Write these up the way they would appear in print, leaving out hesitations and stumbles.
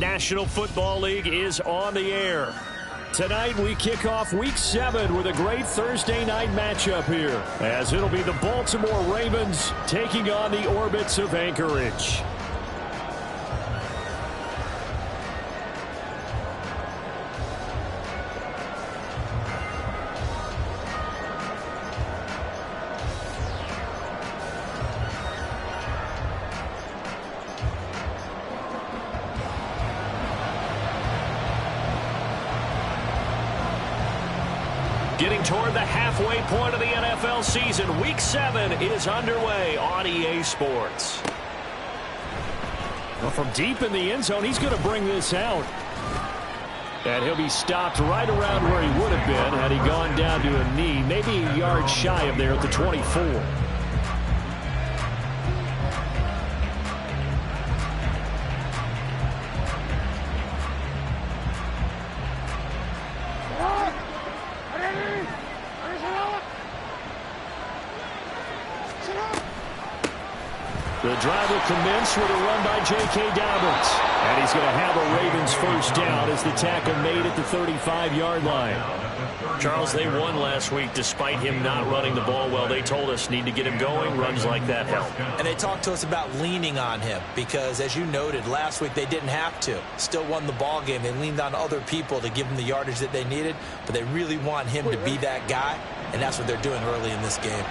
National Football League is on the air. Tonight we kick off Week 7 with a great Thursday night matchup here, as it'll be the Baltimore Ravens taking on the Orbits of Anchorage. Getting toward the halfway point of the NFL season, Week 7 is underway on EA Sports. Well, from deep in the end zone, he's going to bring this out. And he'll be stopped right around where he would have been had he gone down to a knee, maybe a yard shy of there at the 24. The drive will commence with a run by J.K. Dobbins. And he's going to have a Ravens first down as the tackle made at the 35-yard line. Charles, they won last week despite him not running the ball well. They told us need to get him going. Runs like that help. And they talked to us about leaning on him because, as you noted, last week they didn't have to. Still won the ball game. They leaned on other people to give them the yardage that they needed, but they really want him to be that guy, and that's what they're doing early in this game.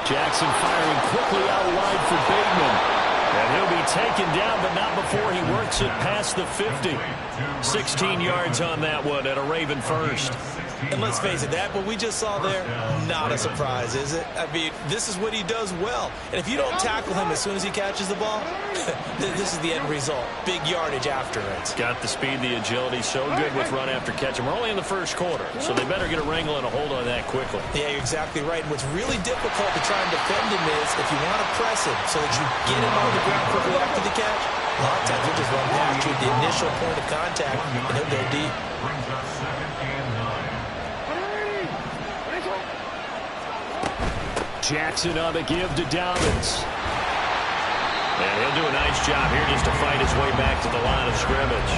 Jackson firing quickly out wide for Bateman. And he'll be taken down, but not before he works it past the 50. 16 yards on that one at a Raven first. And let's face it, that what we just saw there, not a surprise, is it? I mean, this is what he does well. And if you don't tackle him as soon as he catches the ball, this is the end result. Big yardage after it. Got the speed, the agility, so good with run after catch. And we're only in the first quarter, so they better get a wrangle and a hold on that quickly. Yeah, you're exactly right. And what's really difficult to try and defend him is if you want to press him so that you get him on the ground quickly after the catch, a lot of times he'll just run past you at the initial point of contact, and he'll go deep. Jackson on the give to Dobbins. And he'll do a nice job here just to fight his way back to the line of scrimmage.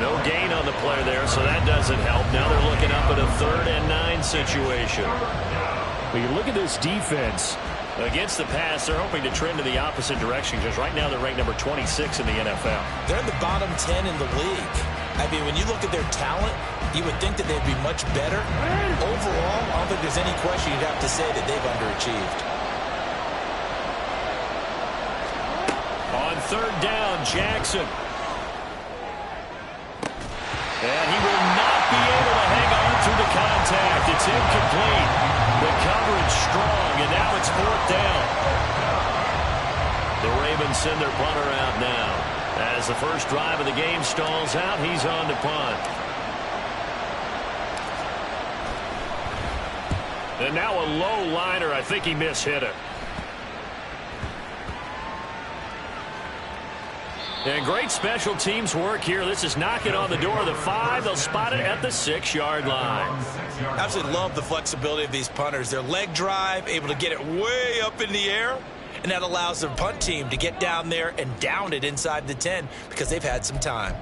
No gain on the play there, so that doesn't help. Now they're looking up at a 3rd and 9 situation. Well, you look at this defense. Against the pass, they're hoping to trend in the opposite direction because right now they're ranked number 26 in the NFL. They're in the bottom 10 in the league. I mean, when you look at their talent, you would think that they'd be much better. Overall, I don't think there's any question you'd have to say that they've underachieved. On 3rd down, Jackson. And he will not be able to hang on through the contact. It's incomplete. The coverage strong, and now it's 4th down. The Ravens send their punter out now. As the first drive of the game stalls out, he's on to punt. And now a low liner. I think he mishit it. And great special teams work here. This is knocking on the door of the 5. They'll spot it at the 6-yard line. Absolutely love the flexibility of these punters. Their leg drive, able to get it way up in the air, and that allows their punt team to get down there and down it inside the 10 because they've had some time.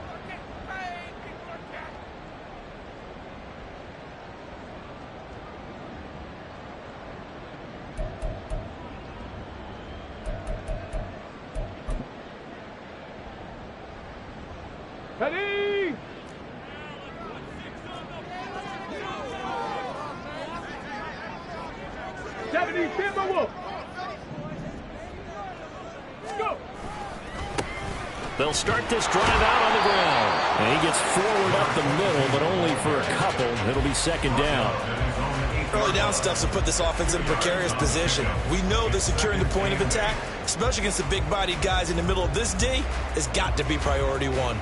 Ready? Timberwolf. Go. They'll start this drive out on the ground. And he gets forward up the middle, but only for a couple. It'll be 2nd down. Early down stuff's to put this offense in a precarious position. We know that securing the point of attack, especially against the big-bodied guys in the middle of this D, has got to be priority 1.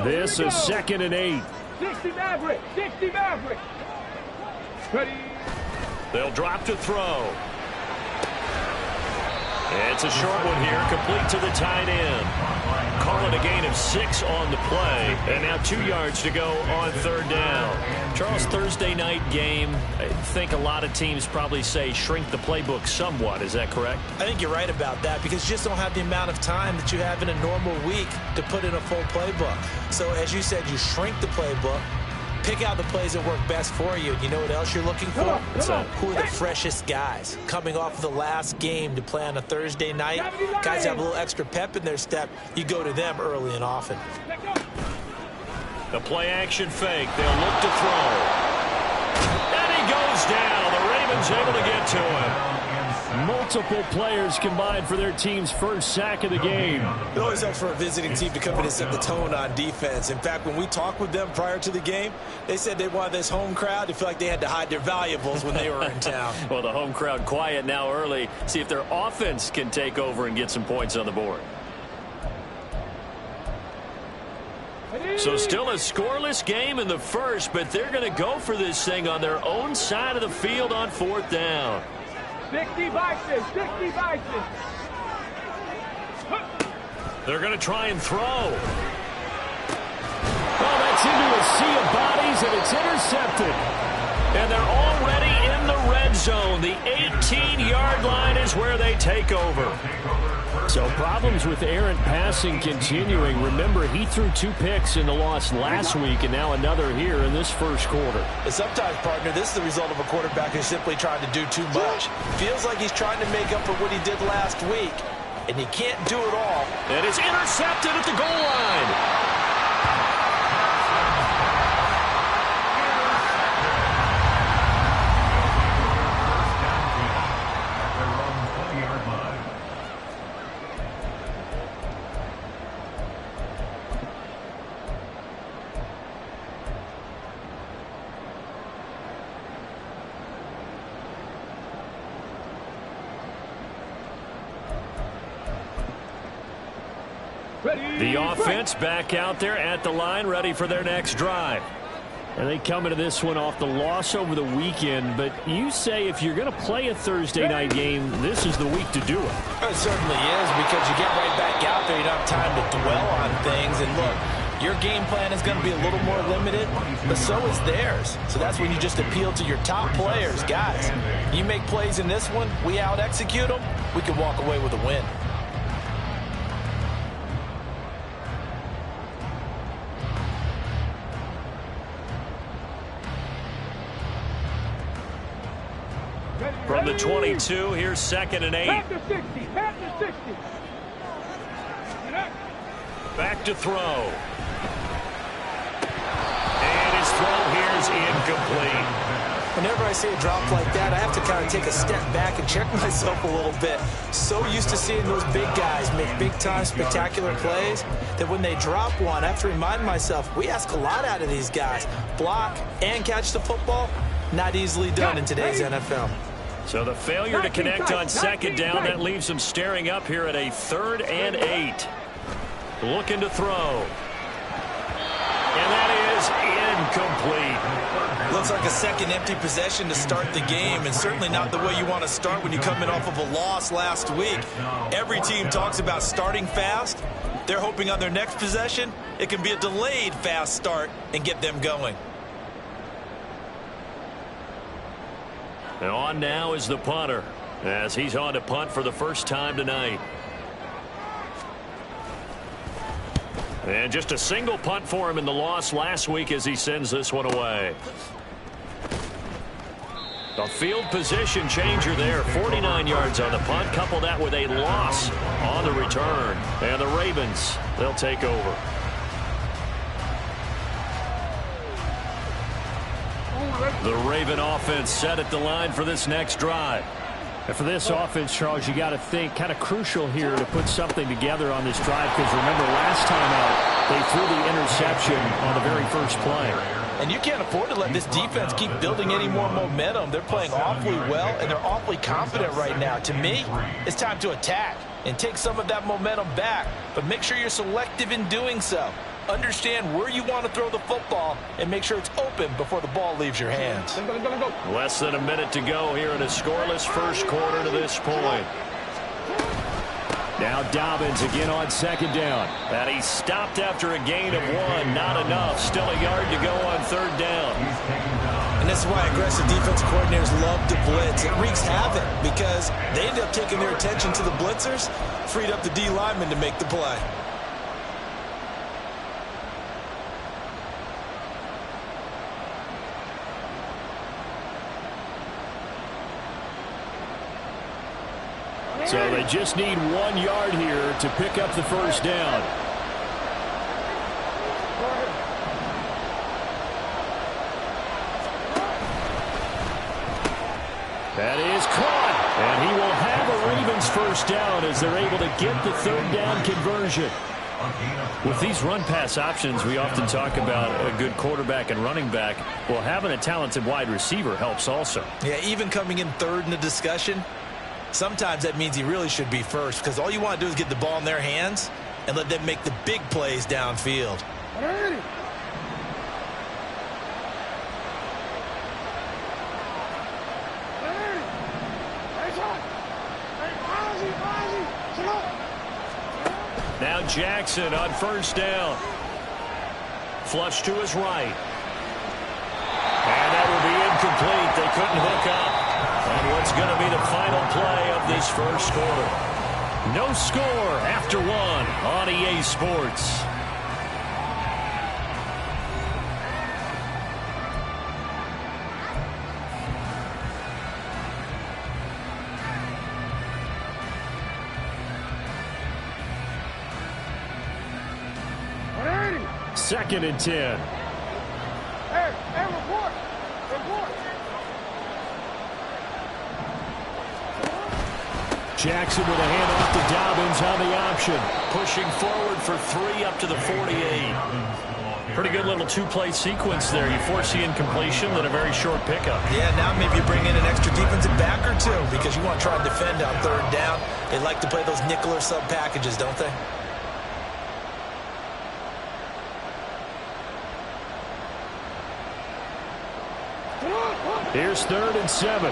This is 2nd and 8. 60 Maverick. 60 Maverick. Ready. They'll drop to throw. It's a short one here, complete to the tight end. Call it a gain of 6 on the play, and now 2 yards to go on 3rd down. Charles, Thursday night game, I think a lot of teams probably say shrink the playbook somewhat. Is that correct? I think you're right about that because you just don't have the amount of time that you have in a normal week to put in a full playbook. So as you said, you shrink the playbook. Pick out the plays that work best for you. You know what else you're looking for? Who are the freshest guys? Coming off of the last game to play on a Thursday night, guys have a little extra pep in their step. You go to them early and often. The play-action fake. They'll look to throw. And he goes down. The Ravens able to get to him. Multiple players combined for their team's first sack of the game. It always helps for a visiting team to come in and set the tone on defense. In fact, when we talked with them prior to the game, they said they wanted this home crowd to feel like they had to hide their valuables when they were in town. Well, the home crowd quiet now early. See if their offense can take over and get some points on the board. So still a scoreless game in the first, but they're going to go for this thing on their own side of the field on 4th down. 60 Vikings. 60 Vikings. They're going to try and throw. Oh, that's into a sea of bodies, and it's intercepted. And they're already in the red zone. The 18-yard line is where they take over. So problems with errant passing continuing. Remember, he threw 2 picks in the loss last week, and now another here in this first quarter. And sometimes, partner, this is the result of a quarterback who's simply trying to do too much. Feels like he's trying to make up for what he did last week, and he can't do it all. And it's intercepted at the goal line. The offense back out there at the line, ready for their next drive. And they come into this one off the loss over the weekend. But you say if you're going to play a Thursday night game, this is the week to do it. It certainly is, because you get right back out there. You don't have time to dwell on things. And look, your game plan is going to be a little more limited, but so is theirs. So that's when you just appeal to your top players. Guys, you make plays in this one, we out-execute them, we can walk away with a win. From the 22, here's 2nd and 8. Back to 60. Back to 60. Back to throw. And his throw here is incomplete. Whenever I see a drop like that, I have to kind of take a step back and check myself a little bit. So used to seeing those big guys make big-time spectacular plays that when they drop one, I have to remind myself, we ask a lot out of these guys. Block and catch the football, not easily done in today's NFL. So the failure to connect on 2nd down, that leaves them staring up here at a 3rd and 8. Looking to throw. And that is incomplete. Looks like a second empty possession to start the game, and certainly not the way you want to start when you come in off of a loss last week. Every team talks about starting fast. They're hoping on their next possession, it can be a delayed fast start and get them going. And on now is the punter, as he's on to punt for the first time tonight. And just a single punt for him in the loss last week as he sends this one away. A field position changer there. 49 yards on the punt. Couple that with a loss on the return. And the Ravens, they'll take over. The Raven offense set at the line for this next drive. And for this offense, Charles, you got to think kind of crucial here to put something together on this drive, because remember last time out they threw the interception on the very first play. And you can't afford to let this defense keep building any more momentum. They're playing awfully well, and they're awfully confident right now. To me, it's time to attack and take some of that momentum back, but make sure you're selective in doing so. Understand where you want to throw the football and make sure it's open before the ball leaves your hands. Less than a minute to go here in a scoreless first quarter to this point. Now Dobbins again on second down. And he stopped after a gain of 1. Not enough. Still a yard to go on third down. And this is why aggressive defense coordinators love to blitz. It wreaks havoc because they end up taking their attention to the blitzers, freed up the D lineman to make the play. So they just need 1 yard here to pick up the first down. That is caught. And he will have a Ravens first down as they're able to get the third down conversion. With these run-pass options, we often talk about a good quarterback and running back. Well, having a talented wide receiver helps also. Yeah, even coming in third in the discussion, sometimes that means he really should be first because all you want to do is get the ball in their hands and let them make the big plays downfield. Now Jackson on first down. Flush to his right. And that will be incomplete. They couldn't hook up. And what's going to be the final play of this first quarter? No score after 1 on EA Sports. Second and 10. Hey, report. Jackson with a handoff to Dobbins on the option. Pushing forward for 3 up to the 48. Pretty good little two-play sequence there. You force the incompletion, then a very short pickup. Yeah, now maybe you bring in an extra defensive back or two because you want to try and defend on third down. They like to play those nickel or sub packages, don't they? Here's 3rd and 7.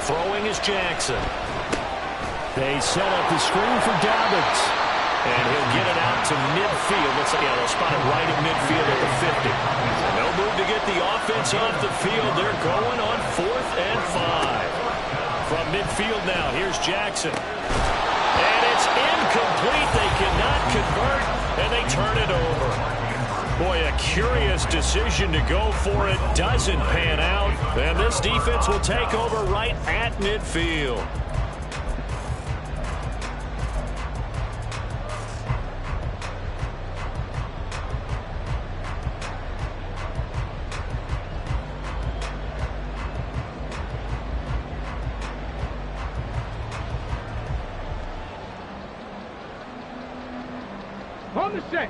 Throwing is Jackson. They set up the screen for Dobbins. And he'll get it out to midfield. Looks like, yeah, they'll spot it right in midfield at the 50. No move to get the offense off the field. They're going on 4th and 5. From midfield now, here's Jackson. And it's incomplete. They cannot convert, and they turn it over. Boy, a curious decision to go for it. Doesn't pan out. And this defense will take over right at midfield.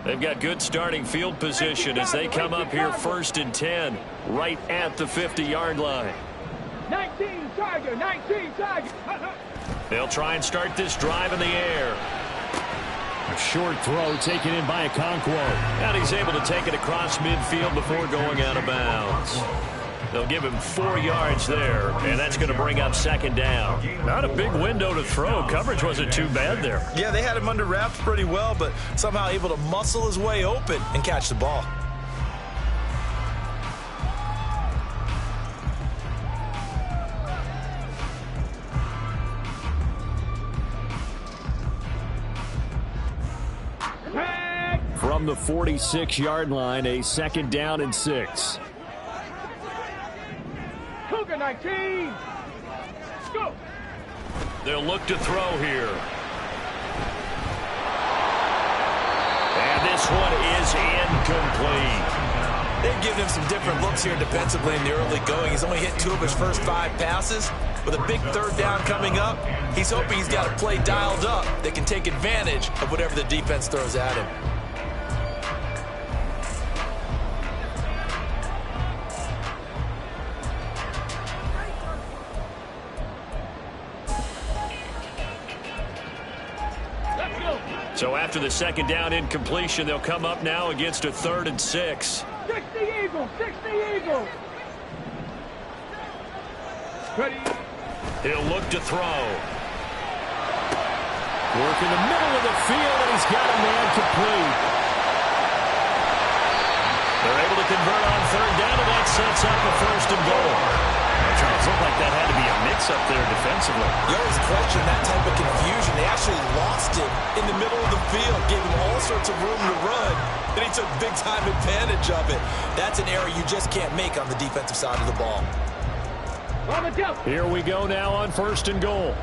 They've got good starting field position as they come up here 1st and 10, right at the 50-yard line. 19 Tiger, 19 Tiger. They'll try and start this drive in the air. A short throw taken in by Okonkwo. And he's able to take it across midfield before going out of bounds. They'll give him 4 yards there, and that's going to bring up 2nd down. Not a big window to throw. Coverage wasn't too bad there. Yeah, they had him under wraps pretty well, but somehow able to muscle his way open and catch the ball. From the 46-yard line, a 2nd down and 6. Cougar 19. Go. They'll look to throw here. And this one is incomplete. They've given him some different looks here defensively in the early going. He's only hit 2 of his first 5 passes. With a big 3rd down coming up, he's hoping he's got a play dialed up that can take advantage of whatever the defense throws at him. So after the second down incompletion, they'll come up now against a 3rd and 6. 60 Eagles, 60 Eagles. Ready. He'll look to throw. Work in the middle of the field, and he's got a man complete. They're able to convert on 3rd down, and that sets up a 1st and goal. Charles, looked like that had to be a mix-up there defensively. You always question that type of confusion. They actually lost him in the middle of the field, gave him all sorts of room to run, and he took big-time advantage of it. That's an error you just can't make on the defensive side of the ball. Here we go now on 1st and goal.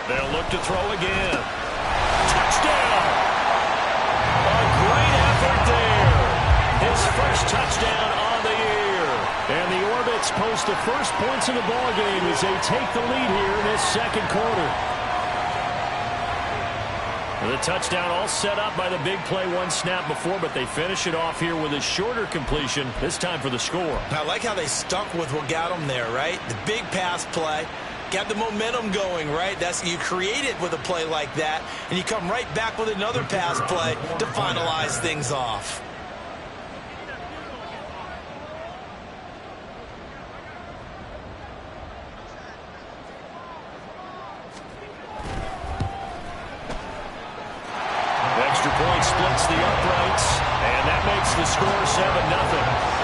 They'll look to throw again. Touchdown! A great effort there. His first touchdown on the year. And the Orbits post the first points in the ballgame as they take the lead here in this 2nd quarter. The touchdown all set up by the big play 1 snap before, but they finish it off here with a shorter completion, this time for the score. I like how they stuck with what got them there, right? The big pass play. Got the momentum going, right? You create it with a play like that, and you come right back with another pass play to finalize things off. Extra point splits the uprights, and that makes the score 7-0.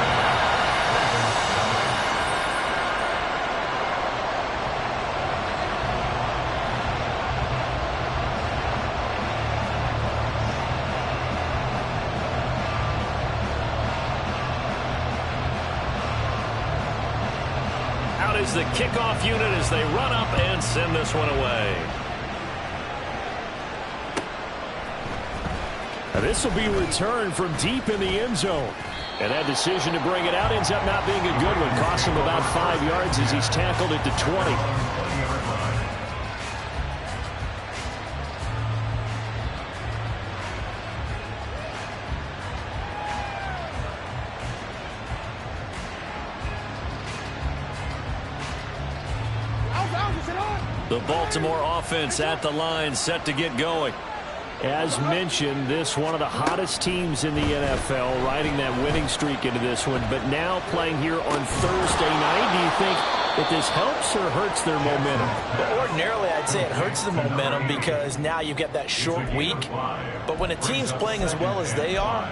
Is the kickoff unit as they run up and send this one away. Now this will be returned from deep in the end zone. And that decision to bring it out ends up not being a good one. Cost him about 5 yards as he's tackled at the 20. The Baltimore offense at the line, set to get going. As mentioned, this one of the hottest teams in the NFL, riding that winning streak into this one, but now playing here on Thursday night. Do you think that this helps or hurts their momentum? Well, ordinarily, I'd say it hurts the momentum because now you get that short week. But when a team's playing as well as they are,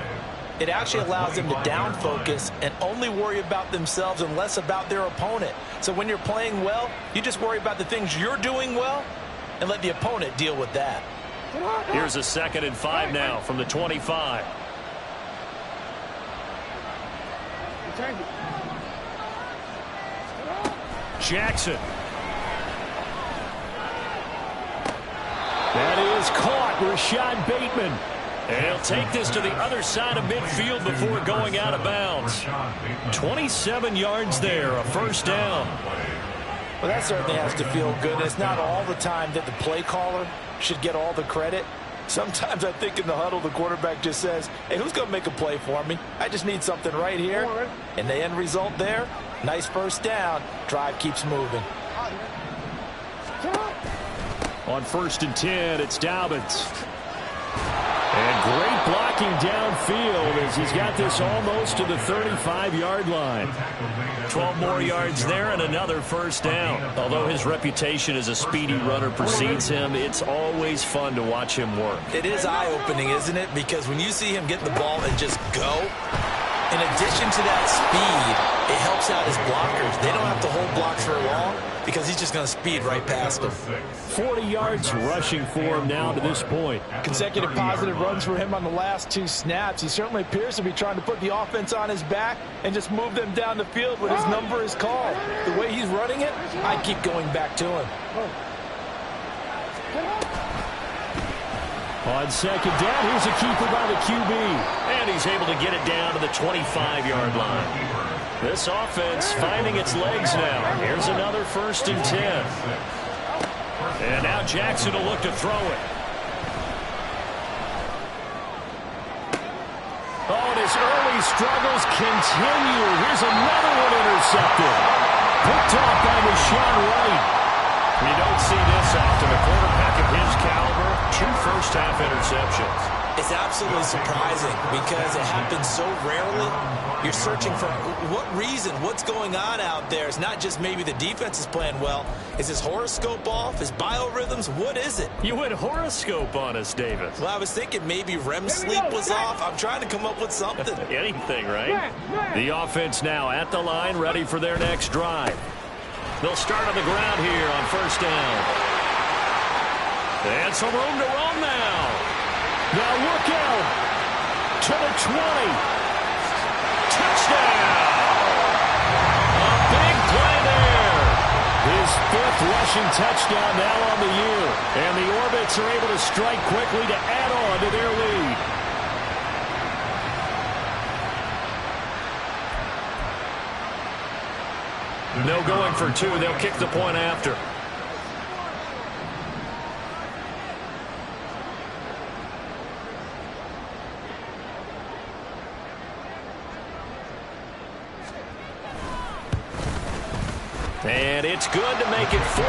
it actually allows them to down focus and only worry about themselves and less about their opponent. So when you're playing well, you just worry about the things you're doing well and let the opponent deal with that. Here's a 2nd and 5 now from the 25. Jackson. That is caught. Rashad Bateman. And he'll take this to the other side of midfield before going out of bounds. 27 yards there, a 1st down. Well, that certainly has to feel good. It's not all the time that the play caller should get all the credit. Sometimes I think in the huddle, the quarterback just says, hey, who's going to make a play for me? I just need something right here. And the end result there, nice 1st down. Drive keeps moving. On 1st and 10, it's Dobbins. And great blocking downfield as he's got this almost to the 35-yard line. 12 more yards there and another 1st down. Although his reputation as a speedy runner precedes him, it's always fun to watch him work. It is eye-opening, isn't it? Because when you see him get the ball and just go, in addition to that speed, it helps out his blockers. They don't have to hold blocks for long because he's just going to speed right past them. 40 yards rushing for him now to this point. Consecutive positive runs for him on the last 2 snaps. He certainly appears to be trying to put the offense on his back and just move them down the field when his number is called. The way he's running it, I'd keep going back to him. On 2nd down, here's a keeper by the QB. And he's able to get it down to the 25-yard line. This offense finding its legs now. Here's another 1st and 10. And now Jackson will look to throw it. Oh, and his early struggles continue. Here's another one intercepted. Picked off by Rashawn Wright. You don't see this often. A quarterback of his caliber, 2 first-half interceptions. It's absolutely surprising because it happens so rarely. You're searching for what reason, what's going on out there. It's not just maybe the defense is playing well. Is his horoscope off? His biorhythms? What is it? You went horoscope on us, Davis. Well, I was thinking maybe REM sleep was off. I'm trying to come up with something. Anything, right? The offense now at the line, ready for their next drive. They'll start on the ground here on first down. And some room to run now. Now look out to the 20. Touchdown! A big play there. His 5th rushing touchdown now on the year. And the Orbits are able to strike quickly to add on to their lead. No going for 2. They'll kick the point after. And it's good to make it 14-0.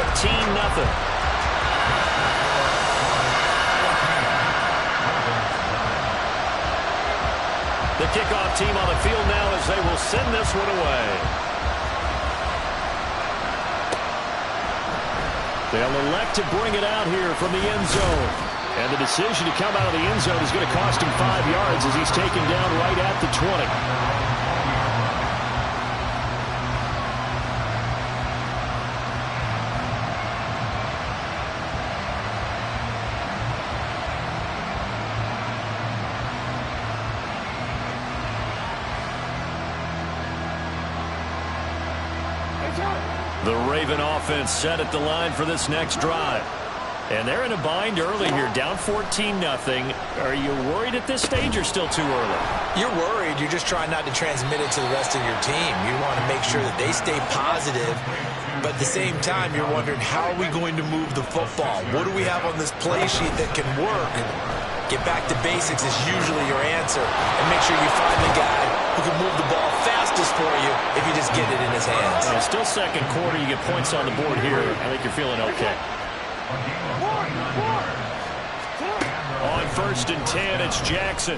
The kickoff team on the field now as they will send this one away. They'll elect to bring it out here from the end zone. And the decision to come out of the end zone is going to cost him 5 yards as he's taken down right at the 20. The Raven offense set at the line for this next drive. And they're in a bind early here, down 14-0. Are you worried at this stage or still too early? You're worried. You're just trying not to transmit it to the rest of your team. You want to make sure that they stay positive. But at the same time, you're wondering, how are we going to move the football? What do we have on this play sheet that can work? And get back to basics is usually your answer. And make sure you find the guy who can move the ball fastest for you if you just get it in his hands. Still second quarter. You get points on the board here. I think you're feeling okay. On 1st and 10, it's Jackson.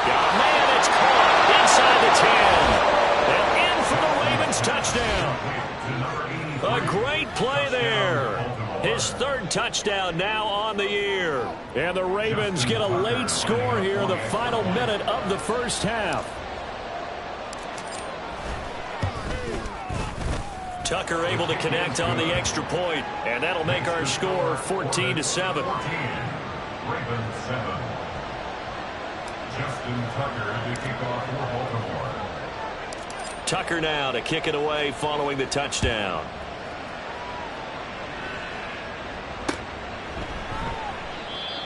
Yeah, man, it's caught inside the 10. And in for the Ravens touchdown. A great play there. His 3rd touchdown now on the year. And the Ravens get a late score here in the final minute of the first half. Tucker able to connect on the extra point, and that'll make our score 14-7. Ravens 7. Justin Tucker to kick off for Baltimore. Tucker now to kick it away following the touchdown.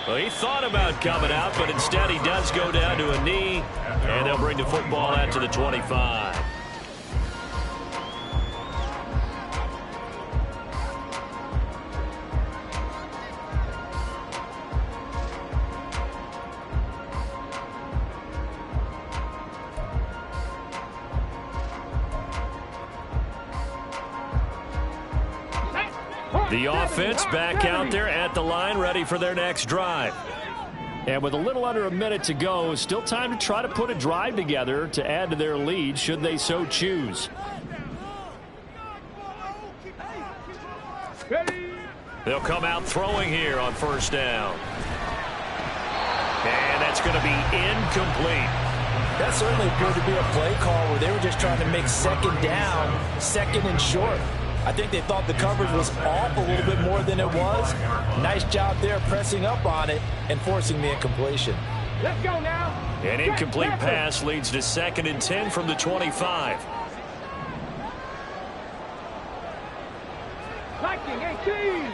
Well, he thought about coming out, but instead he does go down to a knee, and they'll bring the football out to the 25. The offense back out there at the line, ready for their next drive. And with a little under a minute to go, still time to try to put a drive together to add to their lead, should they so choose. They'll come out throwing here on 1st down. And that's going to be incomplete. That certainly appeared to be a play call where they were just trying to make 2nd down, 2nd and short. I think they thought the coverage was off a little bit more than it was. Nice job there pressing up on it and forcing the incompletion. Let's go now. An incomplete pass leads to 2nd and 10 from the 25. Viking 18.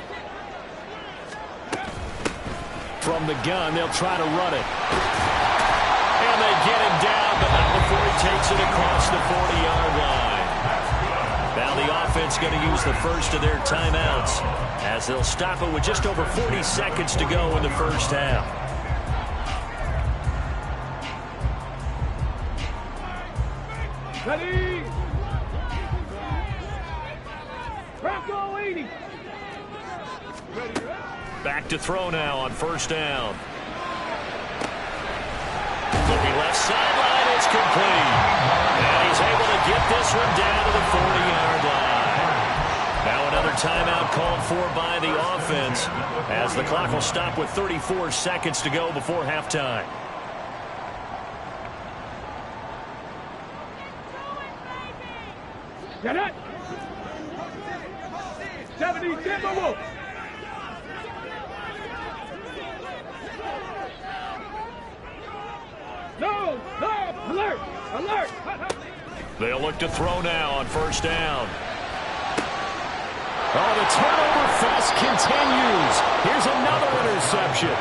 From the gun, they'll try to run it. And they get him down, but not before he takes it across the 40-yard line. Now the offense going to use the first of their timeouts as they'll stop it with just over 40 seconds to go in the first half. Ready. to throw now on first down. Looking left sideline, it's complete. And he's able to get this one down to the 40-yard line. Now another timeout called for by the offense as the clock will stop with 34 seconds to go before halftime. Get it! 70 Timberwolves! No! Alert! Alert! They'll look to throw now on first down. Oh, the turnover fest continues. Here's another interception.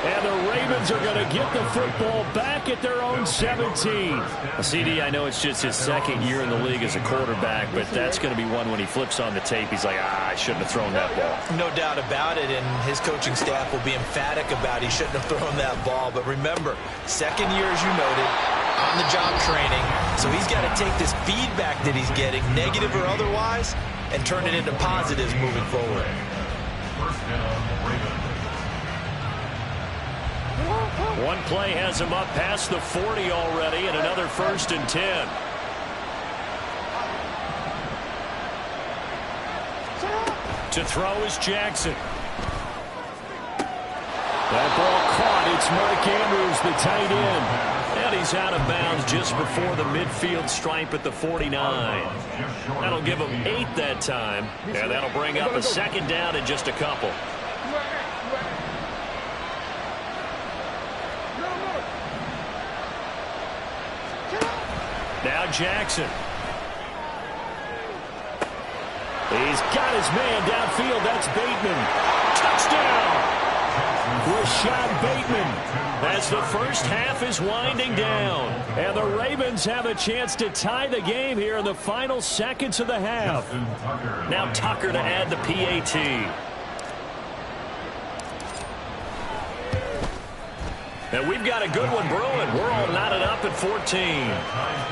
And the Ravens are going to get the football back at their own 17. CD, I know it's just his second year in the league as a quarterback, but that's going to be one when he flips on the tape. He's like, I shouldn't have thrown that ball. No doubt about it, and his coaching staff will be emphatic about he shouldn't have thrown that ball. But remember, second year, as you noted, on-the-job training, so he's got to take this feedback that he's getting, negative or otherwise, and turn it into positives moving forward. First down, Ravens. One play has him up past the 40 already, and another 1st and 10. To throw is Jackson. That ball caught. It's Mark Andrews, the tight end. And he's out of bounds just before the midfield stripe at the 49. That'll give him 8 that time, and that'll bring up a second down in just a couple. Now Jackson. He's got his man downfield. That's Bateman. Touchdown! Rashad Bateman. As the first half is winding down. And the Ravens have a chance to tie the game here in the final seconds of the half. Now Tucker to add the PAT. And we've got a good one brewing. We're all knotted up at 14.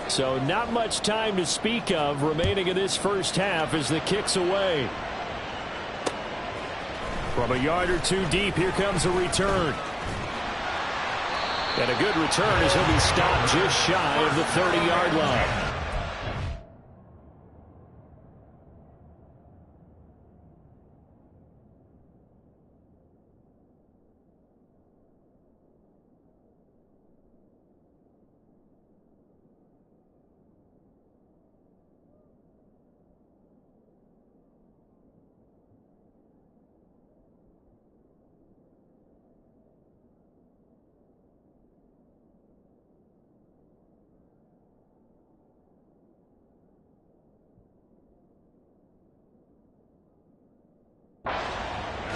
So not much time to speak of remaining in this first half as the kick's away. From a yard or two deep, here comes a return. And a good return as he'll be stopped just shy of the 30-yard line.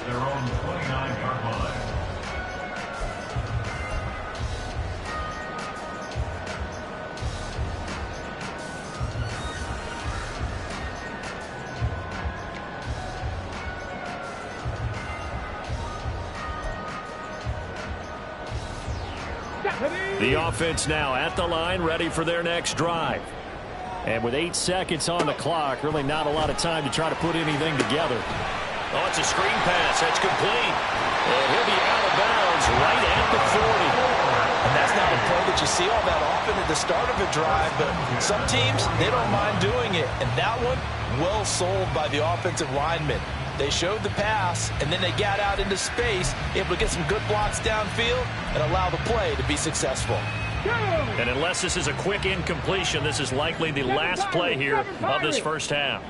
Their own 29-yard line. The offense now at the line, ready for their next drive. And with 8 seconds on the clock, really not a lot of time to try to put anything together. Oh, it's a screen pass. That's complete. And he'll be out of bounds right at the 40. And that's not a play that you see all that often at the start of a drive, but some teams, they don't mind doing it. And that one, well sold by the offensive lineman. They showed the pass, and then they got out into space, able to get some good blocks downfield and allow the play to be successful. And unless this is a quick incompletion, this is likely the last play here of this first half.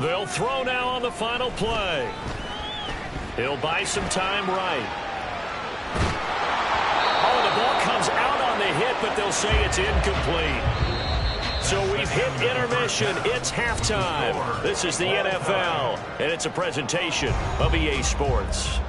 They'll throw now on the final play. He'll buy some time right. Oh, the ball comes out on the hit, but they'll say it's incomplete. So we've hit intermission. It's halftime. This is the NFL, and it's a presentation of EA Sports.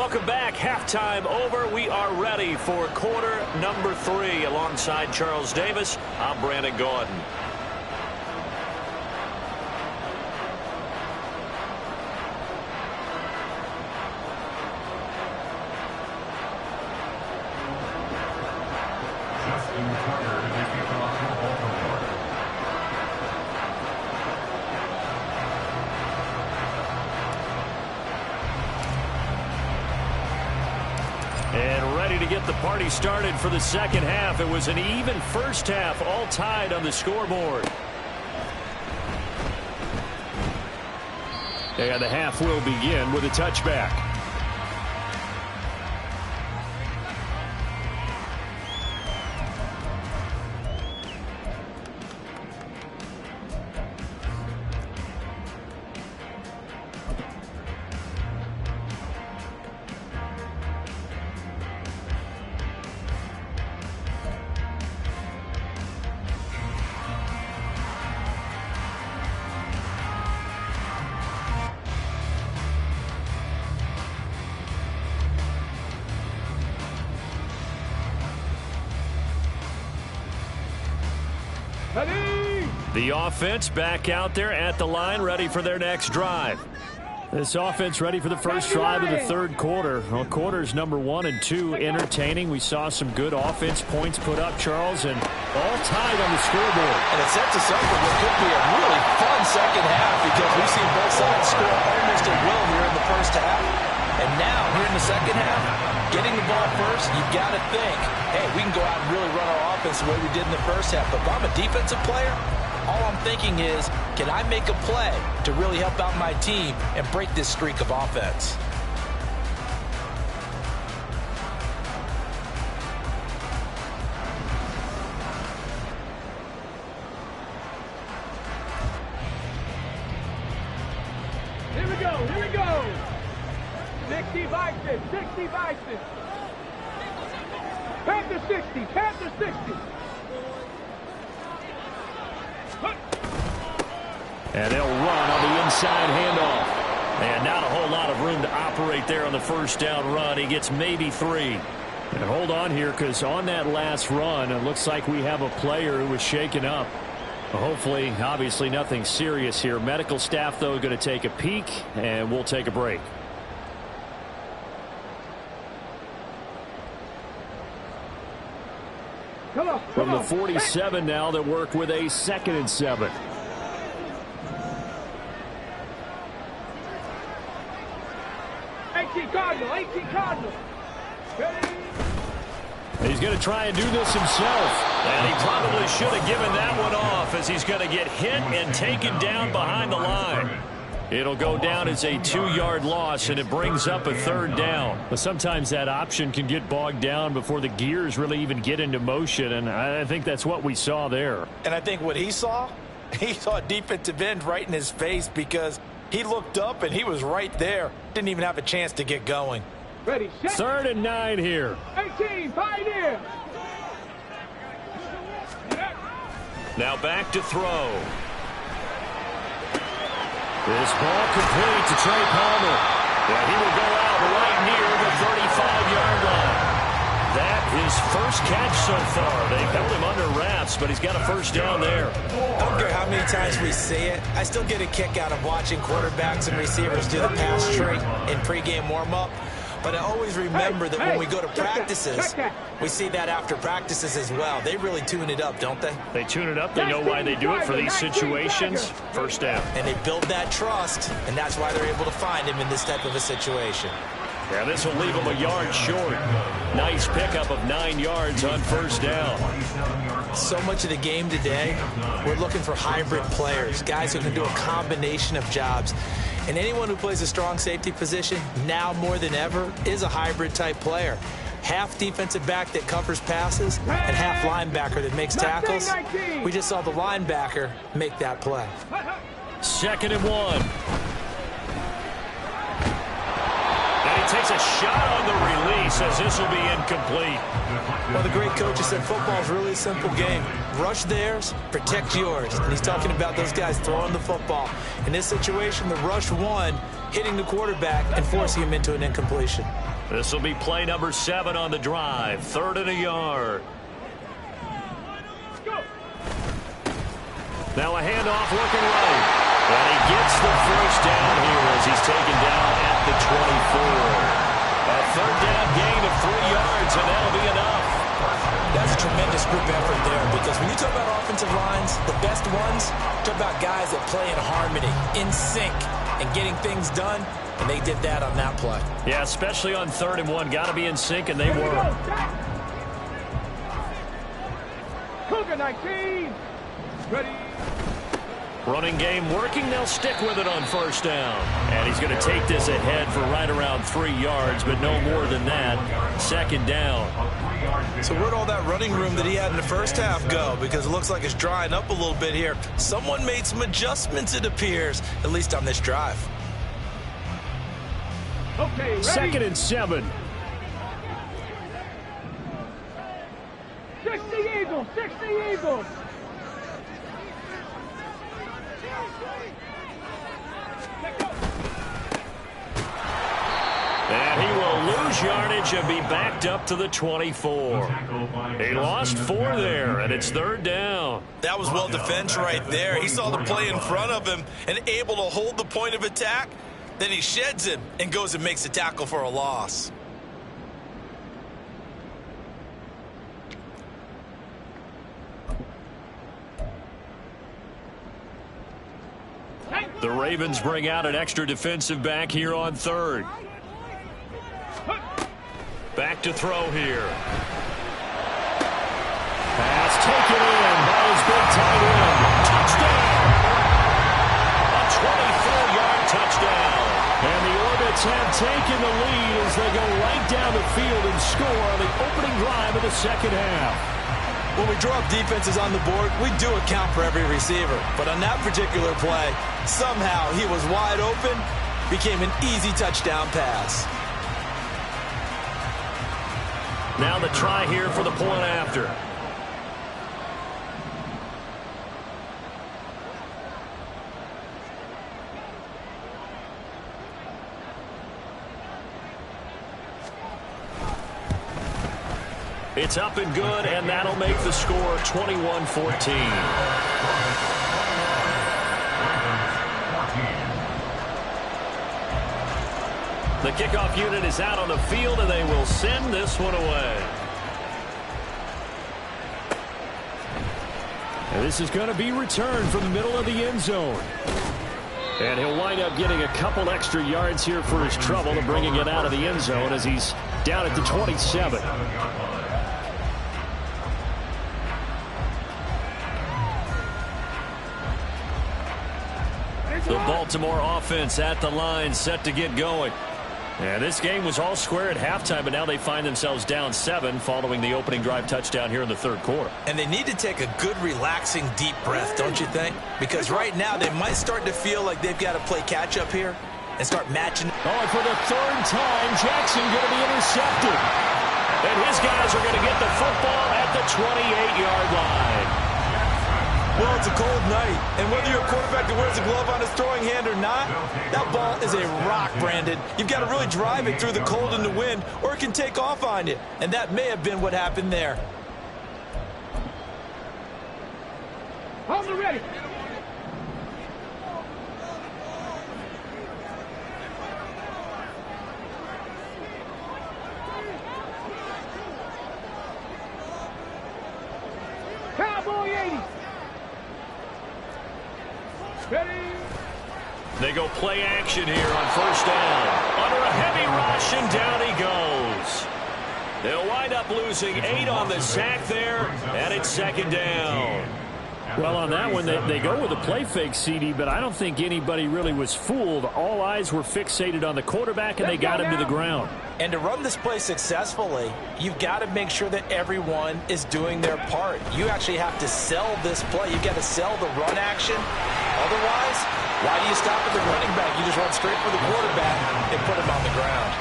Welcome back. Halftime over. We are ready for quarter number 3. Alongside Charles Davis, I'm Brandon Gaudin. And ready to get the party started for the second half. It was an even first half, all tied on the scoreboard. And the half will begin with a touchback. The offense back out there at the line, ready for their next drive. This offense ready for the first drive of the third quarter. Well, quarters number 1 and 2 entertaining. We saw some good offense points put up, Charles, and all tied on the scoreboard. And it sets us up for what could be a really fun second half because we've seen both sides score almost at will here in the first half. And now, here in the second half, getting the ball first, you've got to think, hey, we can go out and really run our offense the way we did in the first half. But if I'm a defensive player, all I'm thinking is, can I make a play to really help out my team and break this streak of offense? Here we go, here we go. 60 Vikings, 60 Vikings. Panther 60, Panther 60. And they'll run on the inside handoff. And not a whole lot of room to operate there on the first down run. He gets maybe 3. And hold on here, because on that last run, it looks like we have a player who was shaken up. Hopefully, obviously nothing serious here. Medical staff, though, going to take a peek, and we'll take a break. From the 47 now, they work with a 2nd and 7. Cardinal. He's going to try and do this himself. And he probably should have given that one off, as he's going to get hit and taken down behind the line. It'll go down as a 2-yard loss, and it brings up a 3rd down. But sometimes that option can get bogged down before the gears really even get into motion, and I think that's what we saw there. And I think what he saw a defensive end right in his face, because he looked up and he was right there. Didn't even have a chance to get going. Ready, set. 3rd and 9 here. 18, Pioneer. Now back to throw. This ball complete to Trey Palmer. Yeah, he will go out right near the 35-yard line. That is first catch so far. They've held him under wraps, but he's got a first down there. I don't care how many times we see it. I still get a kick out of watching quarterbacks and receivers do the pass tree in pregame warm-up. But I always remember that when we go to practices, we see that after practices as well. They really tune it up, don't they? They tune it up. They know why they do it for these situations. First down. And they build that trust, and that's why they're able to find him in this type of a situation. Yeah, this will leave him a yard short. Nice pickup of 9 yards on first down. So much of the game today, we're looking for hybrid players, guys who can do a combination of jobs. And anyone who plays a strong safety position, now more than ever, is a hybrid-type player. Half defensive back that covers passes and half linebacker that makes tackles. We just saw the linebacker make that play. 2nd and 1. And he takes a shot on the release, as this will be incomplete. Well, the great coach has said football is really a simple game. Rush theirs, protect yours. And he's talking about those guys throwing the football. In this situation, the rush won, hitting the quarterback and forcing him into an incompletion. This will be play number 7 on the drive. 3rd and a yard. Now a handoff looking right. And he gets the first down here as he's taken down at the 24. A 3rd down gain of 3 yards, and that'll be enough. That's a tremendous group effort there, because when you talk about offensive lines, the best ones, talk about guys that play in harmony, in sync, and getting things done, and they did that on that play. Yeah, especially on 3rd and 1. Got to be in sync, and they were. Cougar 19. Ready. Running game working. They'll stick with it on 1st down. And he's going to take this ahead for right around 3 yards, but no more than that. 2nd down. So where'd all that running room that he had in the first half go? Because it looks like it's drying up a little bit here. Someone made some adjustments, it appears, at least on this drive. Okay, ready. 2nd and 7. 60 Eagles, 60 Eagles. And he will lose yardage and be backed up to the 24. He lost 4 there, and it's 3rd down. That was well defense right there. He saw the play in front of him and able to hold the point of attack. Then he sheds him and goes and makes a tackle for a loss. The Ravens bring out an extra defensive back here on 3rd. Back to throw here. Pass taken in by his big tight end. Touchdown! A 24-yard touchdown. And the Orbits have taken the lead as they go right down the field and score on the opening drive of the 2nd half. When we draw up defenses on the board, we do account for every receiver. But on that particular play, somehow he was wide open, became an easy touchdown pass. Now the try here for the point after. It's up and good, and that'll make the score 21-14. The kickoff unit is out on the field, and they will send this one away. And this is going to be returned from the middle of the end zone. And he'll wind up getting a couple extra yards here for his trouble and bringing it out of the end zone as he's down at the 27. The Baltimore offense at the line, set to get going. And this game was all square at halftime, but now they find themselves down 7 following the opening drive touchdown here in the 3rd quarter. And they need to take a good, relaxing, deep breath, don't you think? Because right now they might start to feel like they've got to play catch-up here and start matching. Oh, and for the 3rd time, Jackson going to be intercepted. And his guys are going to get the football at the 28-yard line. Well, it's a cold night, and whether you're a quarterback that wears a glove on his throwing hand or not, that ball is a rock, Brandon. You've got to really drive it through the cold and the wind, or it can take off on you, and that may have been what happened there. Hold it ready. Cowboy 80. Ready. They go play action here on 1st down. Under a heavy rush, and down he goes. They'll wind up losing 8 on the sack there, and it's 2nd down. Well, on that one, they go with a play fake, CD, but I don't think anybody really was fooled. All eyes were fixated on the quarterback, and they got him to the ground. And to run this play successfully, you've got to make sure that everyone is doing their part. You actually have to sell this play. You've got to sell the run action. Otherwise, why do you stop at the running back? You just run straight for the quarterback and put him on the ground.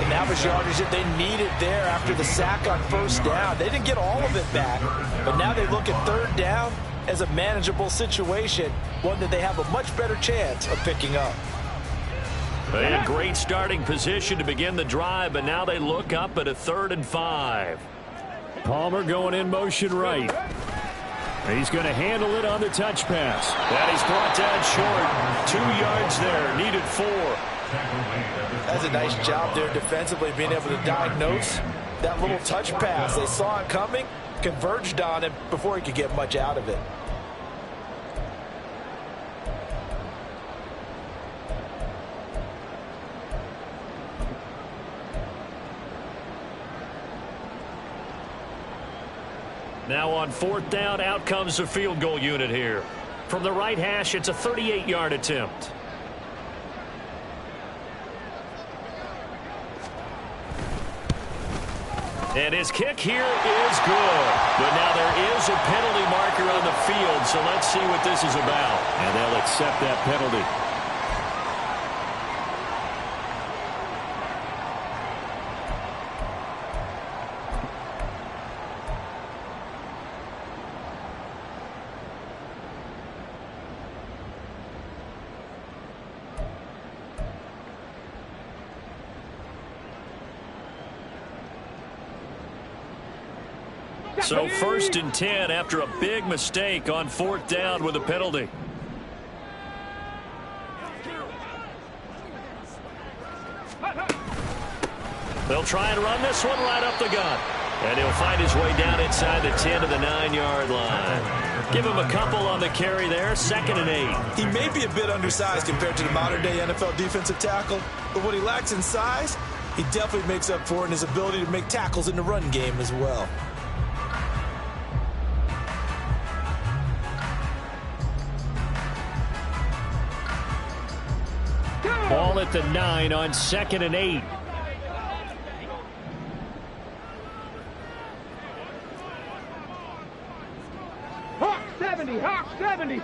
And that was yardage that they needed there after the sack on 1st down. They didn't get all of it back, but now they look at 3rd down as a manageable situation, one that they have a much better chance of picking up. They had great starting position to begin the drive, but now they look up at a 3rd and 5. Palmer going in motion right. He's going to handle it on the touch pass. And he's brought down short. 2 yards there, needed 4. That's a nice job there defensively, being able to diagnose that little touch pass. They saw it coming, converged on it before he could get much out of it. Now on 4th down, out comes the field goal unit here. From the right hash, it's a 38-yard attempt. And his kick here is good. But now there is a penalty marker on the field, so let's see what this is about. And they'll accept that penalty. So 1st and 10 after a big mistake on 4th down with a penalty. They'll try and run this one right up the gut. And he'll find his way down inside the 10 to the 9-yard line. Give him a couple on the carry there, 2nd and 8. He may be a bit undersized compared to the modern-day NFL defensive tackle, but what he lacks in size, he definitely makes up for in his ability to make tackles in the run game as well. Ball at the 9 on 2nd and 8. Hawk 70, Hawk 70.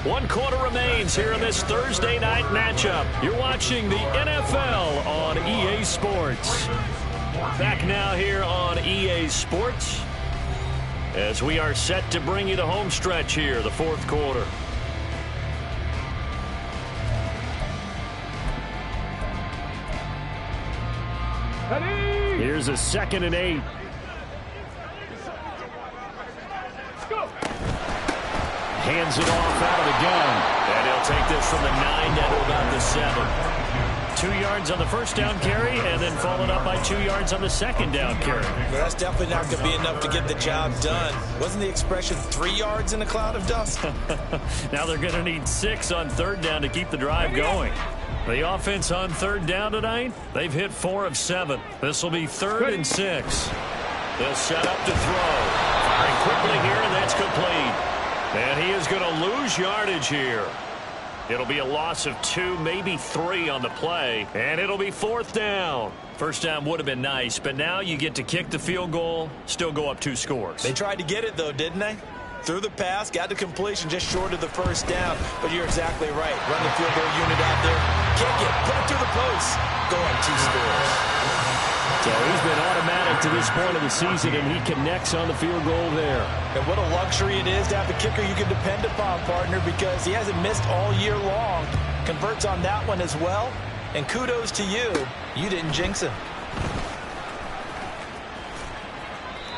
One quarter remains here in this Thursday night matchup. You're watching the NFL on EA Sports. Back now here on EA Sports as we are set to bring you the home stretch here, the 4th quarter. Here's a 2nd and 8. Hands it off out of the gun. And he'll take this from the 9 down to about the 7. 2 yards on the 1st down carry, and then followed up by 2 yards on the 2nd down carry. Well, that's definitely not going to be enough to get the job done. Wasn't the expression 3 yards in a cloud of dust? Now they're going to need 6 on 3rd down to keep the drive going. The offense on 3rd down tonight, they've hit 4 of 7. This will be 3rd and 6. They'll set up to throw. Firing quickly here, and that's complete. And he is going to lose yardage here. It'll be a loss of 2, maybe 3 on the play, and it'll be 4th down. First down would have been nice, but now you get to kick the field goal, still go up 2 scores. They tried to get it, though, didn't they? Threw the pass, got the completion just short of the 1st down, but you're exactly right. Run the field goal unit out there, kick it, put it through the post, go up 2 scores. So he's been automatic to this point of the season, and he connects on the field goal there. And what a luxury it is to have a kicker you can depend upon, partner, because he hasn't missed all year long. Converts on that one as well. And kudos to you. You didn't jinx him.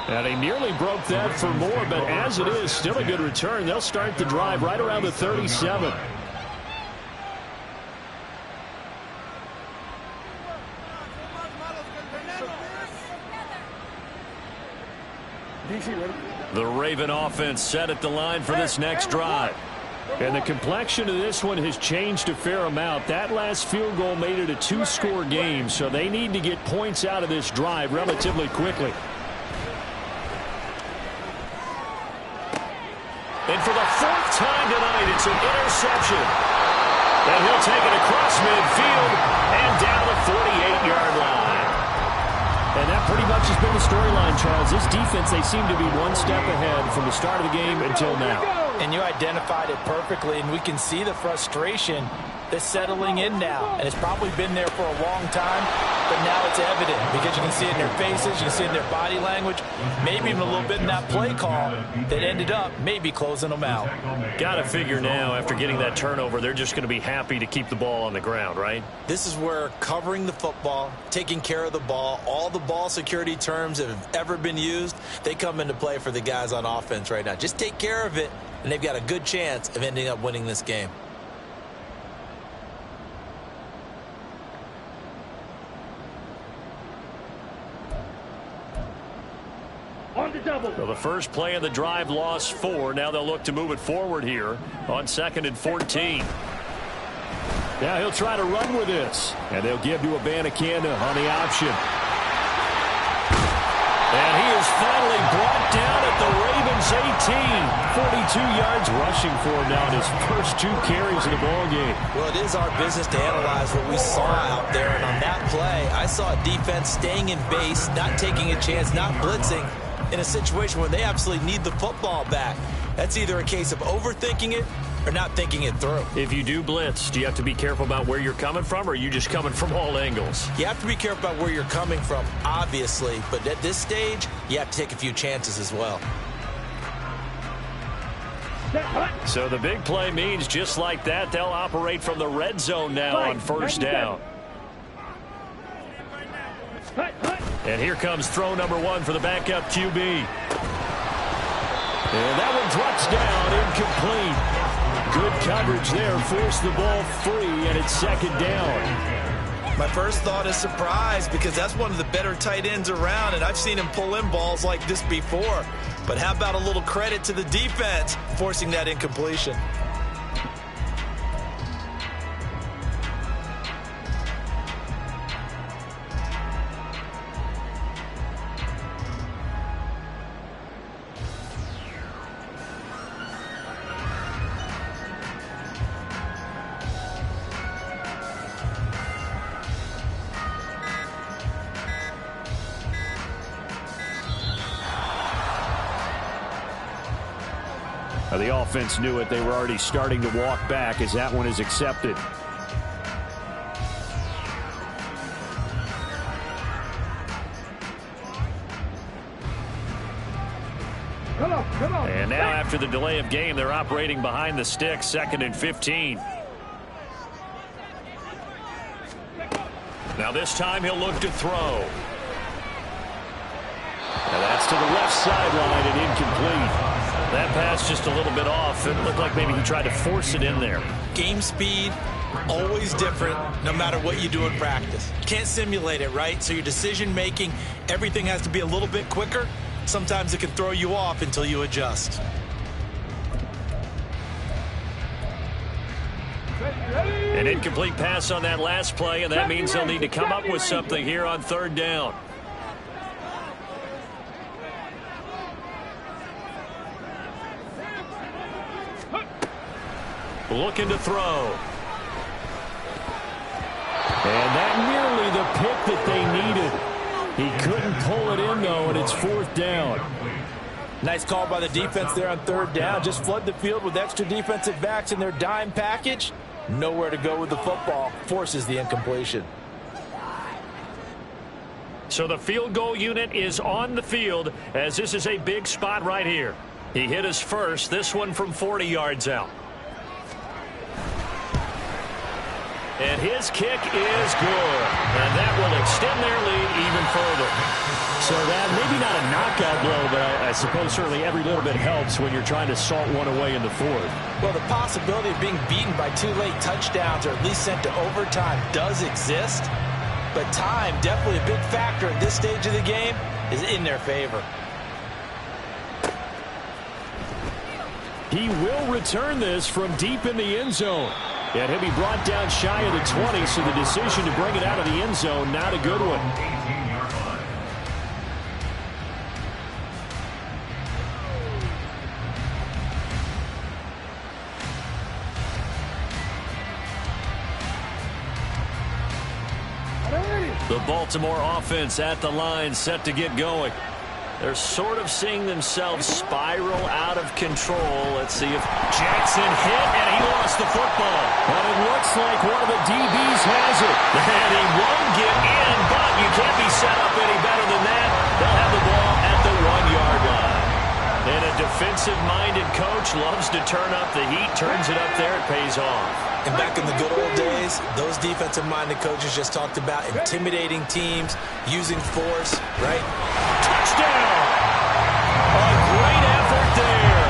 And he nearly broke that for more, but as it is, still a good return. They'll start the drive right around the 37. The Raven offense set at the line for this next drive. And the complexion of this one has changed a fair amount. That last field goal made it a 2-score game, so they need to get points out of this drive relatively quickly. And for the 4th time tonight, it's an interception. And he'll take it across midfield and down the 48-yard line. And that pretty much has been the storyline, Charles. This defense, they seem to be one step ahead from the start of the game until now. And you identified it perfectly, and we can see the frustration that's settling in now. And it's probably been there for a long time, but now it's evident because you can see it in their faces, you can see it in their body language, maybe even a little bit in that play call that ended up maybe closing them out. Got to figure now, after getting that turnover, they're just going to be happy to keep the ball on the ground, right? This is where covering the football, taking care of the ball, all the ball security terms that have ever been used, they come into play for the guys on offense right now. Just take care of it, and they've got a good chance of ending up winning this game. So the first play of the drive lost 4. Now they'll look to move it forward here on 2nd and 14. Now he'll try to run with this. And they'll give to Abanikanda on the option. And he is finally brought down at the Ravens 18. 42 yards rushing for him now in his first 2 carries of the ball game. Well, it is our business to analyze what we saw out there. And on that play, I saw a defense staying in base, not taking a chance, not blitzing, in a situation where they absolutely need the football back. That's either a case of overthinking it or not thinking it through. If you do blitz, do you have to be careful about where you're coming from, or are you just coming from all angles? You have to be careful about where you're coming from, obviously, but at this stage, you have to take a few chances as well. So the big play means just like that, they'll operate from the red zone now on 1st down. And here comes throw number 1 for the backup QB. And that one drops down, incomplete. Good coverage there, forced the ball free, and it's 2nd down. My first thought is surprise, because that's one of the better tight ends around, and I've seen him pull in balls like this before. But how about a little credit to the defense forcing that incompletion? The offense knew it. They were already starting to walk back as that one is accepted. Come on. And now after the delay of game, they're operating behind the sticks, 2nd and 15. Now this time he'll look to throw. And that's to the left sideline and incomplete. That pass just a little bit off. It looked like maybe he tried to force it in there. Game speed, always different, no matter what you do in practice. You can't simulate it, right? So your decision-making, everything has to be a little bit quicker. Sometimes it can throw you off until you adjust. An incomplete pass on that last play, and that means they'll need to come up with something here on 3rd down. Looking to throw. And that nearly the pick that they needed. He couldn't pull it in, though, and it's 4th down. Nice call by the defense there on 3rd down. Just flood the field with extra defensive backs in their dime package. Nowhere to go with the football. Forces the incompletion. So the field goal unit is on the field, as this is a big spot right here. He hit his first, this one from 40 yards out. And his kick is good. And that will extend their lead even further. So that maybe not a knockout blow, but I suppose certainly every little bit helps when you're trying to salt one away in the 4th. Well, the possibility of being beaten by 2 late touchdowns or at least sent to overtime does exist. But time, definitely a big factor at this stage of the game, is in their favor. He will return this from deep in the end zone. And he'll be brought down shy of the 20, so the decision to bring it out of the end zone, not a good one. 18-yard line. The Baltimore offense at the line, set to get going. They're sort of seeing themselves spiral out of control. Let's see if Jackson hit, and he lost the football. But it looks like one of the DBs has it. And he won't get in, but you can't be set up any better than that. They'll have the ball at the 1-yard line. And a defensive-minded coach loves to turn up the heat, turns it up there, it pays off. And back in the good old days, those defensive-minded coaches just talked about intimidating teams, using force, right? Touchdown! A great effort there.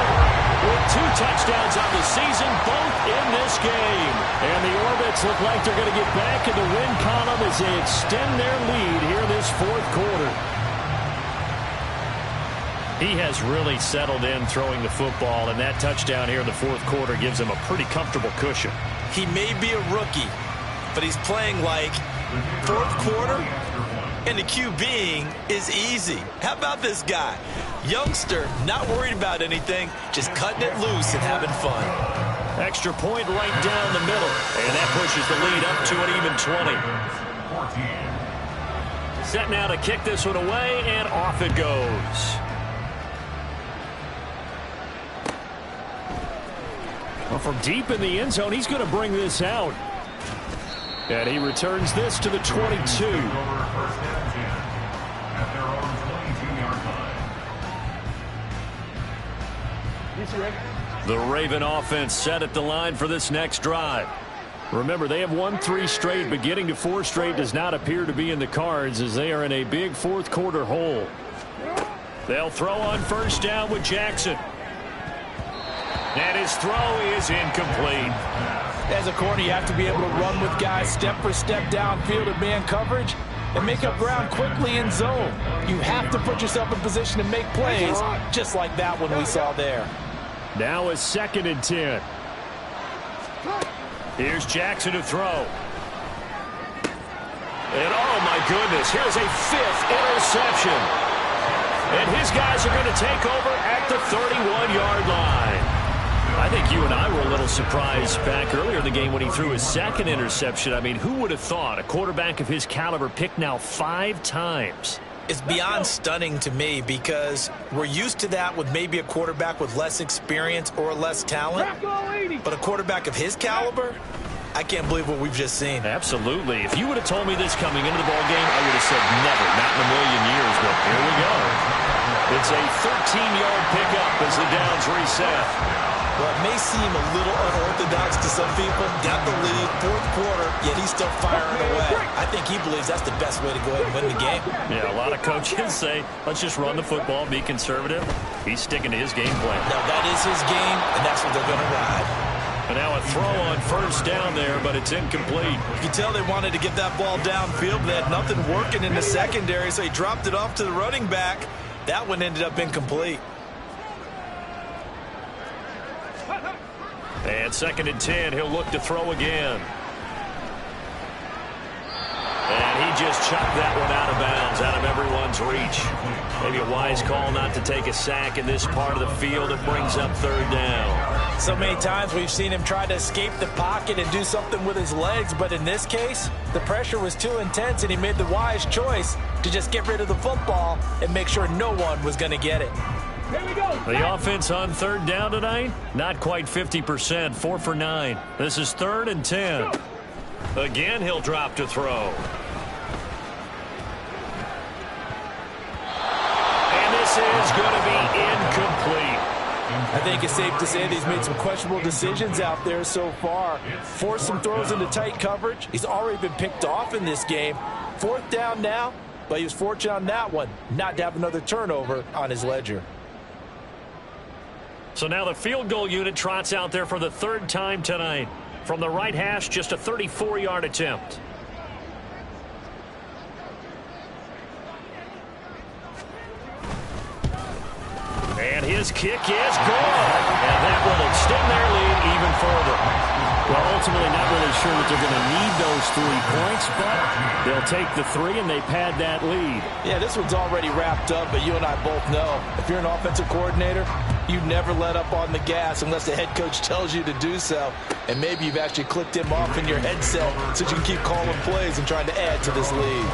With 2 touchdowns on the season, both in this game. And the Orbits look like they're going to get back in the win column as they extend their lead here this 4th quarter. He has really settled in throwing the football, and that touchdown here in the 4th quarter gives him a pretty comfortable cushion. He may be a rookie, but he's playing like 4th quarter, and the QBing is easy. How about this guy? Youngster, not worried about anything, just cutting it loose and having fun. Extra point right down the middle, and that pushes the lead up to an even 20. Set now to kick this one away, and off it goes. Well, from deep in the end zone, he's going to bring this out. And he returns this to the 22. The Raven offense set at the line for this next drive. Remember, they have won 3 straight, but getting to 4 straight does not appear to be in the cards as they are in a big 4th quarter hole. They'll throw on first down with Jackson. And his throw is incomplete. As a corner, you have to be able to run with guys step for step downfield in man coverage and make up ground quickly in zone. You have to put yourself in position to make plays, just like that one we saw there. Now a 2nd and 10. Here's Jackson to throw. And oh my goodness, here's a 5th interception. And his guys are going to take over at the 31-yard line. I think you and I were a little surprised back earlier in the game when he threw his 2nd interception. I mean, who would have thought a quarterback of his caliber picked now 5 times? It's beyond stunning to me because we're used to that with maybe a quarterback with less experience or less talent. But a quarterback of his caliber, I can't believe what we've just seen. Absolutely. If you would have told me this coming into the ballgame, I would have said never, not in a million years. But here we go. It's a 13-yard pickup as the downs reset. Well, it may seem a little unorthodox to some people. Got the lead, 4th quarter, yet he's still firing away. I think he believes that's the best way to go ahead and win the game. Yeah, a lot of coaches say, let's just run the football, be conservative. He's sticking to his game plan. Now, that is his game, and that's what they're going to ride. And now a throw on first down there, but it's incomplete. You can tell they wanted to get that ball downfield, but they had nothing working in the secondary, so he dropped it off to the running back. That one ended up incomplete. And 2nd and 10, he'll look to throw again. And he just chucked that one out of bounds, out of everyone's reach. Maybe a wise call not to take a sack in this part of the field. It brings up 3rd down. So many times we've seen him try to escape the pocket and do something with his legs, but in this case, the pressure was too intense and he made the wise choice to just get rid of the football and make sure no one was going to get it. The offense on 3rd down tonight, not quite 50%, 4 for 9. This is 3rd and 10. Again, he'll drop to throw. And this is going to be incomplete. I think it's safe to say that he's made some questionable decisions out there so far. Forced some throws into tight coverage. He's already been picked off in this game. 4th down now, but he was fortunate on that one not to have another turnover on his ledger. So now the field goal unit trots out there for the 3rd time tonight. From the right hash, just a 34-yard attempt. And his kick is good. And that will extend their lead even further. Well, ultimately not really sure that they're going to need those 3 points, but they'll take the 3 and they pad that lead. Yeah, this one's already wrapped up, but you and I both know if you're an offensive coordinator, you never let up on the gas unless the head coach tells you to do so. And maybe you've actually clicked him off in your headset so you can keep calling plays and trying to add to this lead.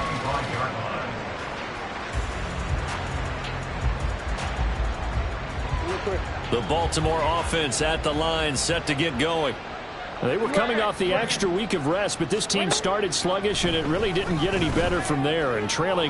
The Baltimore offense at the line, set to get going. They were coming off the extra week of rest, but this team started sluggish, and it really didn't get any better from there. And trailing